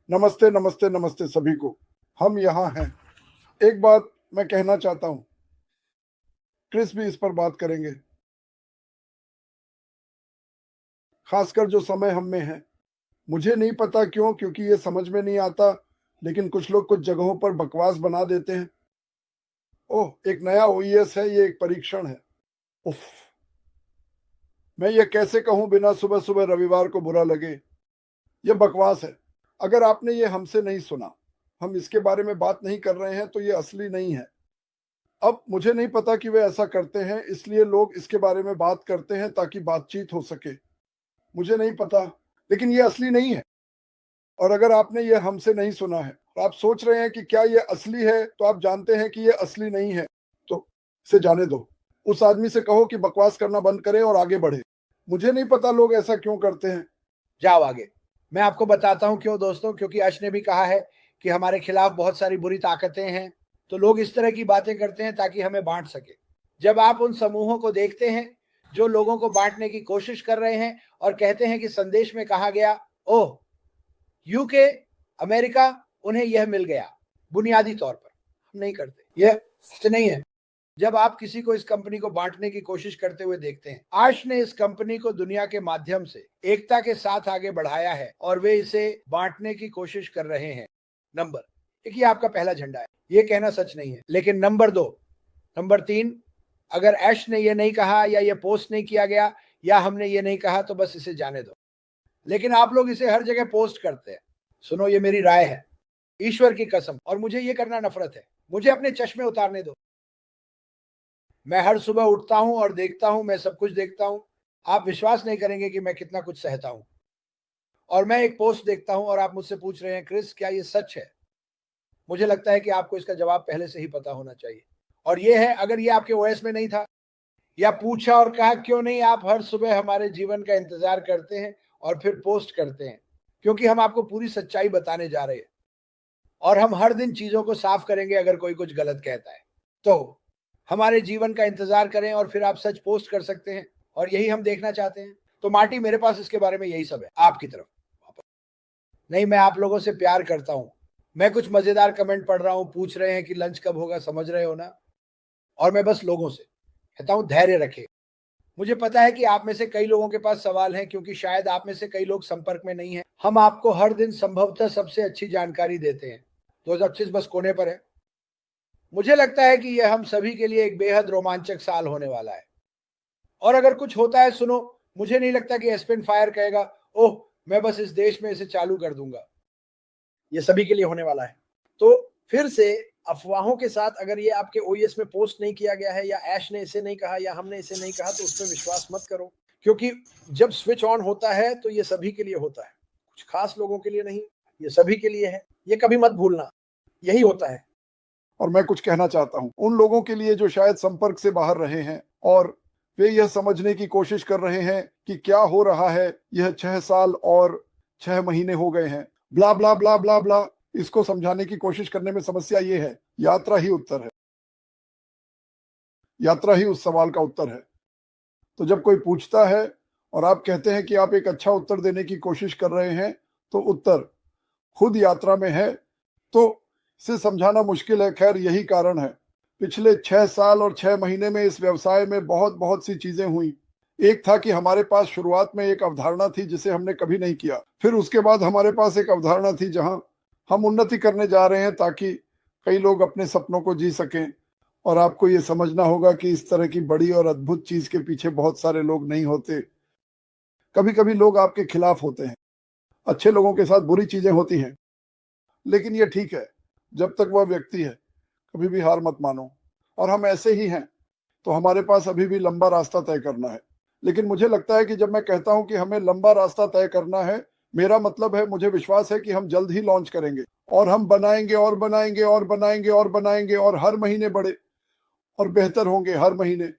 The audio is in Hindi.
नमस्ते नमस्ते नमस्ते सभी को। हम यहाँ हैं। एक बात मैं कहना चाहता हूँ, क्रिस भी इस पर बात करेंगे। खासकर जो समय हम में है, मुझे नहीं पता क्यों, क्योंकि ये समझ में नहीं आता, लेकिन कुछ लोग कुछ जगहों पर बकवास बना देते हैं। ओह, एक नया ओईएस है, ये एक परीक्षण है। उफ, मैं ये कैसे कहूँ बिना सुबह सुबह रविवार को बुरा लगे। ये बकवास है। अगर आपने ये हमसे नहीं सुना, हम इसके बारे में बात नहीं कर रहे हैं, तो ये असली नहीं है। अब मुझे नहीं पता कि वे ऐसा करते हैं, इसलिए लोग इसके बारे में बात करते हैं ताकि बातचीत हो सके। मुझे नहीं पता, लेकिन ये असली नहीं है। और अगर आपने ये हमसे नहीं सुना है और आप सोच रहे हैं कि क्या ये असली है, तो आप जानते हैं कि ये असली नहीं है, तो इसे जाने दो। उस आदमी से कहो कि बकवास करना बंद करे और आगे बढ़े। मुझे नहीं पता लोग ऐसा क्यों करते हैं। जाओ आगे। मैं आपको बताता हूं क्यों दोस्तों, क्योंकि अर्श ने भी कहा है कि हमारे खिलाफ बहुत सारी बुरी ताकतें हैं, तो लोग इस तरह की बातें करते हैं ताकि हमें बांट सके। जब आप उन समूहों को देखते हैं जो लोगों को बांटने की कोशिश कर रहे हैं और कहते हैं कि संदेश में कहा गया, ओह यूके, अमेरिका, उन्हें यह मिल गया, बुनियादी तौर पर हम नहीं करते, यह सच नहीं है। जब आप किसी को इस कंपनी को बांटने की कोशिश करते हुए देखते हैं, आर्श ने इस कंपनी को दुनिया के माध्यम से एकता के साथ आगे बढ़ाया है और वे इसे बांटने की कोशिश कर रहे हैं। नंबर एक, ये आपका पहला झंडा है, ये कहना सच नहीं है। लेकिन नंबर 2, नंबर 3, अगर ऐश ने ये नहीं कहा या ये पोस्ट नहीं किया गया या हमने ये नहीं कहा तो बस इसे जाने दो। लेकिन आप लोग इसे हर जगह पोस्ट करते हैं। सुनो, ये मेरी राय है, ईश्वर की कसम, और मुझे ये करना नफरत है। मुझे अपने चश्मे उतारने दो। मैं हर सुबह उठता हूं और देखता हूं, मैं सब कुछ देखता हूं। आप विश्वास नहीं करेंगे कि मैं कितना कुछ सहता हूं। और मैं एक पोस्ट देखता हूं और आप मुझसे पूछ रहे हैं, क्रिस क्या ये सच है? मुझे लगता है कि आपको इसका जवाब पहले से ही पता होना चाहिए। और ये है, अगर ये आपके ओएस में नहीं था या पूछा और कहा क्यों नहीं आप हर सुबह हमारे जीवन का इंतजार करते हैं और फिर पोस्ट करते हैं, क्योंकि हम आपको पूरी सच्चाई बताने जा रहे हैं और हम हर दिन चीजों को साफ करेंगे। अगर कोई कुछ गलत कहता है तो हमारे जीवन का इंतजार करें और फिर आप सच पोस्ट कर सकते हैं, और यही हम देखना चाहते हैं। तो मार्टी, मेरे पास इसके बारे में यही सब है। आपकी तरफ नहीं, मैं आप लोगों से प्यार करता हूं। मैं कुछ मजेदार कमेंट पढ़ रहा हूं, पूछ रहे हैं कि लंच कब होगा, समझ रहे हो ना? और मैं बस लोगों से कहता हूं, धैर्य रखें। मुझे पता है कि आप में से कई लोगों के पास सवाल हैं, क्योंकि शायद आप में से कई लोग संपर्क में नहीं हैं। हम आपको हर दिन संभवतः सबसे अच्छी जानकारी देते हैं। 2025 बस कोने पर है। मुझे लगता है कि यह हम सभी के लिए एक बेहद रोमांचक साल होने वाला है। और अगर कुछ होता है, सुनो, मुझे नहीं लगता कि एस्पेन फायर कहेगा, ओह मैं बस इस देश में इसे चालू कर दूंगा। ये सभी के लिए होने वाला है। तो फिर से अफवाहों के साथ, अगर ये आपके ओएस में पोस्ट नहीं किया गया है या ऐश ने इसे नहीं कहा या हमने इसे नहीं कहा, तो उस पर विश्वास मत करो। क्योंकि जब स्विच ऑन होता है तो ये सभी के लिए होता है, कुछ खास लोगों के लिए नहीं, ये सभी के लिए है। ये कभी मत भूलना, यही होता है। और मैं कुछ कहना चाहता हूँ उन लोगों के लिए जो शायद संपर्क से बाहर रहे हैं और वे यह समझने की कोशिश कर रहे हैं कि क्या हो रहा है। यह 6 साल और 6 महीने हो गए हैं, ब्ला ब्ला ब्ला ब्ला ब्ला। इसको समझाने की कोशिश करने में समस्या ये है, यात्रा ही उत्तर है। यात्रा ही उस सवाल का उत्तर है। तो जब कोई पूछता है और आप कहते हैं कि आप एक अच्छा उत्तर देने की कोशिश कर रहे हैं, तो उत्तर खुद यात्रा में है। तो इसे समझाना मुश्किल है। खैर, यही कारण है। पिछले 6 साल और 6 महीने में इस व्यवसाय में बहुत बहुत सी चीजें हुई। एक था कि हमारे पास शुरुआत में एक अवधारणा थी जिसे हमने कभी नहीं किया। फिर उसके बाद हमारे पास एक अवधारणा थी जहां हम उन्नति करने जा रहे हैं ताकि कई लोग अपने सपनों को जी सकें। और आपको ये समझना होगा कि इस तरह की बड़ी और अद्भुत चीज के पीछे बहुत सारे लोग नहीं होते। कभी कभी लोग आपके खिलाफ होते हैं, अच्छे लोगों के साथ बुरी चीजें होती हैं, लेकिन ये ठीक है जब तक वह व्यक्ति है। कभी भी हार मत मानो। और हम ऐसे ही हैं, तो हमारे पास अभी भी लंबा रास्ता तय करना है। लेकिन मुझे लगता है कि जब मैं कहता हूं कि हमें लंबा रास्ता तय करना है, मेरा मतलब है, मुझे विश्वास है कि हम जल्द ही लॉन्च करेंगे और हम बनाएंगे और बनाएंगे और बनाएंगे और बनाएंगे और हर महीने बड़े और बेहतर होंगे हर महीने।